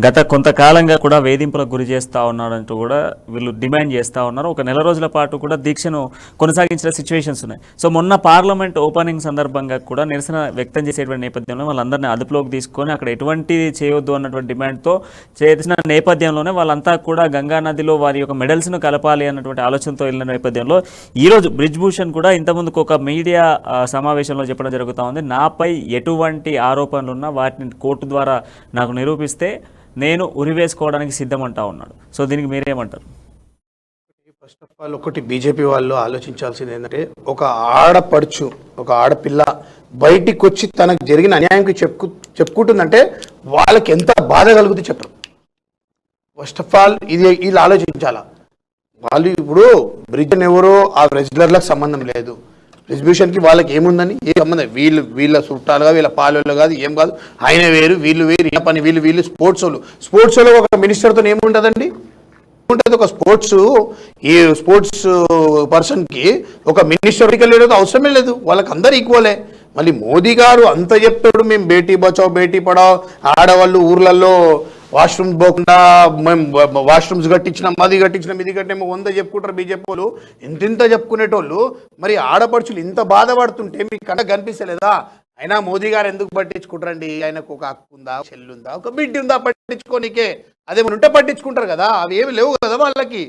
గత కొంతకాలంగా కూడా వేధింపులకు గురి చేస్తూ ఉన్నారంటూ కూడా వీళ్ళు డిమాండ్ చేస్తూ ఉన్నారు. ఒక నెల రోజుల పాటు కూడా దీక్షను కొనసాగించిన సిచ్యువేషన్స్ ఉన్నాయి. సో మొన్న పార్లమెంట్ ఓపెనింగ్ సందర్భంగా కూడా నిరసన వ్యక్తం చేసేటువంటి నేపథ్యంలో వాళ్ళందరినీ అదుపులోకి తీసుకొని అక్కడ ఎటువంటి చేయొద్దు అన్నటువంటి డిమాండ్తో చేసిన నేపథ్యంలోనే వాళ్ళంతా కూడా గంగా నదిలో వారి యొక్క మెడల్స్ను కలపాలి అన్నటువంటి ఆలోచనతో వెళ్ళిన నేపథ్యంలో ఈరోజు బ్రిజ్ భూషణ్ కూడా ఇంతకుముందుకు ఒక మీడియా సమావేశంలో చెప్పడం జరుగుతూ ఉంది. నాపై ఎటువంటి ఆరోపణలు ఉన్నా వాటిని కోర్టు ద్వారా నాకు నిరూపిస్తే నేను ఉరివేసుకోవడానికి సిద్ధమంటా ఉన్నాడు. సో దీనికి మీరేమంటారు? ఫస్ట్ ఆఫ్ ఆల్ ఒకటి బీజేపీ వాళ్ళు ఆలోచించాల్సింది ఏంటంటే, ఒక ఆడపడుచు ఒక ఆడపిల్ల బయటికి వచ్చి తనకు జరిగిన అన్యాయంకి చెప్పుకుంటుందంటే వాళ్ళకి ఎంత బాధ కలుగుతుంది చెప్పరు. ఫస్ట్ ఆఫ్ ఆల్ ఇది వీళ్ళు ఆలోచించాలా. వాళ్ళు ఇప్పుడు బ్రిడ్జ్ ఎవరో ఆ రెజ్లర్లకు సంబంధం లేదు, డిస్ట్రిబ్యూషన్కి వాళ్ళకి ఏముందని ఏ సంబంధం, వీళ్ళ చుట్టాలుగా వీళ్ళ పాలెళ్ళు కాదు, ఏం కాదు, ఆయన వేరు వీళ్ళు వేరు, ఏ పని వీళ్ళు స్పోర్ట్స్ వాళ్ళు ఒక మినిస్టర్తో ఏముంటుందండి? ఉంటుంది ఒక స్పోర్ట్స్ పర్సన్కి ఒక మినిస్టర్ లేదు, అవసరమే లేదు, వాళ్ళకి అందరు ఈక్వలే. మళ్ళీ మోదీ గారు అంత చెప్తాడు, మేము బేటీ బచావ్ బేటీ పడావ్, ఆడవాళ్ళు ఊర్లలో వాష్రూమ్స్ పోకుండా మేము వాష్రూమ్స్ కట్టించినాం, అది కట్టించినాం, ఇది కట్టినాము 100 చెప్పుకుంటారు బీజేపీ వాళ్ళు, ఇంత చెప్పుకునేటోళ్ళు. మరి ఆడపడుచులు ఇంత బాధపడుతుంటే మీకు కన్నా కనిపిస్తలేదా? అయినా మోదీ గారు ఎందుకు పట్టించుకుంటారండి? ఆయనకు ఒక అక్కు ఉందా, చెల్లుందా, ఒక బిడ్డ ఉందా పట్టించుకోనికే? అదేమన్నా ఉంటే పట్టించుకుంటారు కదా, అవి ఏమి లేవు కదా వాళ్ళకి.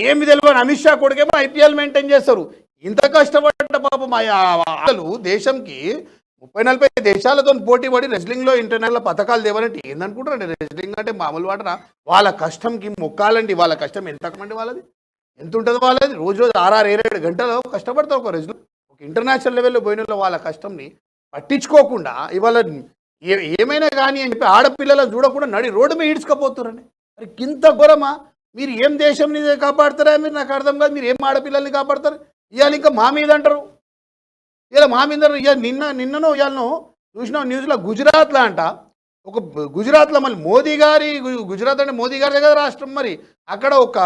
ఏమి తెలియని అమిత్ షా కొడుకేమో IPL మెయింటైన్ చేస్తారు. ఇంత కష్టపడ్డ పాపం అసలు దేశంకి 30-40 దేశాలతో పోటీ పడి రెజ్లింగ్లో ఇంటర్నేషనల్ పథకాలు దేవాలంటే ఏందనుకుంటారండి? రెజ్లింగ్ అంటే మామూలు వాటరా? వాళ్ళ కష్టంకి మొక్కాలండి. వాళ్ళ కష్టం ఎంతమంది వాళ్ళది, ఎంత ఉంటుంది వాళ్ళది? రోజు 6-7 గంటలు కష్టపడతారు ఒక రెజ్లింగ్, ఒక ఇంటర్నేషనల్ లెవెల్లో పోయిన వాళ్ళ కష్టంని పట్టించుకోకుండా ఇవాళ ఏమైనా కానీ అని చెప్పి ఆడపిల్లలను చూడకుండా నడి రోడ్డు మీద ఈడ్చుకపోతున్నారండి. మరి ఇంత ఘోరమా? మీరు ఏం దేశంని కాపాడుతారా? మీరు నాకు అర్థం కాదు. మీరు ఏం ఆడపిల్లల్ని కాపాడతారు? ఇవాళ ఇంకా మా మీద అంటారు, ఇలా మా మీద నిన్నను ఇవాళను చూసిన న్యూస్లో గుజరాత్లో అంట, ఒక గుజరాత్లో మళ్ళీ గుజరాత్ అంటే మోదీ గారి దగ్గర రాష్ట్రం, మరి అక్కడ ఒక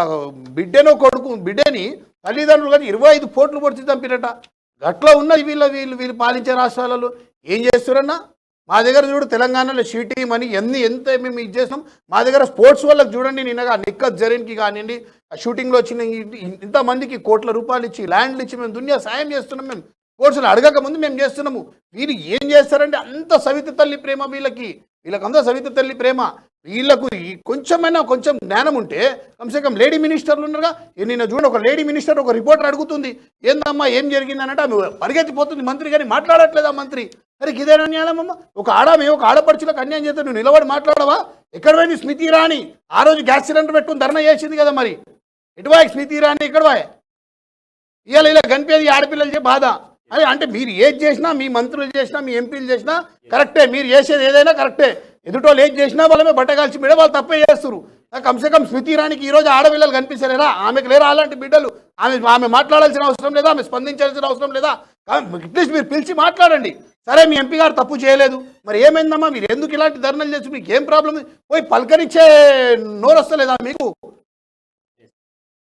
బిడ్డని తల్లిదండ్రులు కానీ 25 కోట్లు పొడిచి చంపినట. గట్లా ఉన్నది వీళ్ళు పాలించే రాష్ట్రాలలో. ఏం చేస్తారన్నా? మా దగ్గర చూడు తెలంగాణలో షీటీ మనీ ఎంత మేము ఇది చేస్తాం. మా దగ్గర స్పోర్ట్స్ వాళ్ళకి చూడండి, నిన్నగా నిక్కత్ జరీన్కి కానివ్వండి, షూటింగ్లో వచ్చిన ఇంతమందికి కోట్ల రూపాయలు ఇచ్చి ల్యాండ్లు ఇచ్చి మేము దునియా సాయం చేస్తున్నాం. మేము కోర్సులు అడగక ముందు మేము చేస్తున్నాము. వీళ్ళు ఏం చేస్తారంటే అంత సవిత తల్లి ప్రేమ వీళ్ళకంతా సవిత తల్లి ప్రేమ. వీళ్ళకు కొంచెం జ్ఞానం ఉంటే కమ్సే లేడీ మినిస్టర్లు ఉన్నారుగా. నిన్న చూడండి, ఒక లేడీ మినిస్టర్ ఒక రిపోర్టర్ అడుగుతుంది, ఏందమ్మా ఏం జరిగింది అన్నట్టు ఆమె పరిగెత్తిపోతుంది మంత్రి, కానీ మాట్లాడట్లేదు ఆ మంత్రి. మరి ఇదేనా అన్యాయమమ్మ? ఒక ఆడపడుచులకు అన్యాయం చేస్తే నువ్వు నిలబడి మాట్లాడవా? ఎక్కడ పోయింది స్మృతి ఇరానీ? ఆ రోజు గ్యాస్ సిలిండర్ పెట్టుకుని ధర్నా చేసింది కదా, మరి ఎటువాయి స్మృతి ఇరానీ? ఎక్కడ వాయ్? ఇలా కనిపేది ఆడపిల్లలకే బాధ. అదే అంటే మీరు ఏది చేసినా, మీ మంత్రులు చేసినా, మీ ఎంపీలు చేసినా కరెక్టే, మీరు చేసేది ఏదైనా కరెక్టే. ఎదుటోళ్ళు ఏది చేసినా వాళ్ళమే బట్టగాల్చి మీద వాళ్ళు తప్పే చేస్తారు. కమ్సే కమ్ స్మృతి ఇరానీకి ఈరోజు ఆడపిల్లలు కనిపిస్తలేరా? ఆమెకు లేరా అలాంటి బిడ్డలు? ఆమె మాట్లాడాల్సిన అవసరం లేదా? ఆమె స్పందించాల్సిన అవసరం లేదా? అట్లీస్ట్ మీరు పిలిచి మాట్లాడండి. సరే మీ ఎంపీ గారు తప్పు చేయలేదు, మరి ఏమైందమ్మా? మీరు ఎందుకు ఇలాంటి ధర్నాలు చేసి మీకు ఏం ప్రాబ్లం? పోయి పలకరించే నోరు వస్తలేదా మీకు?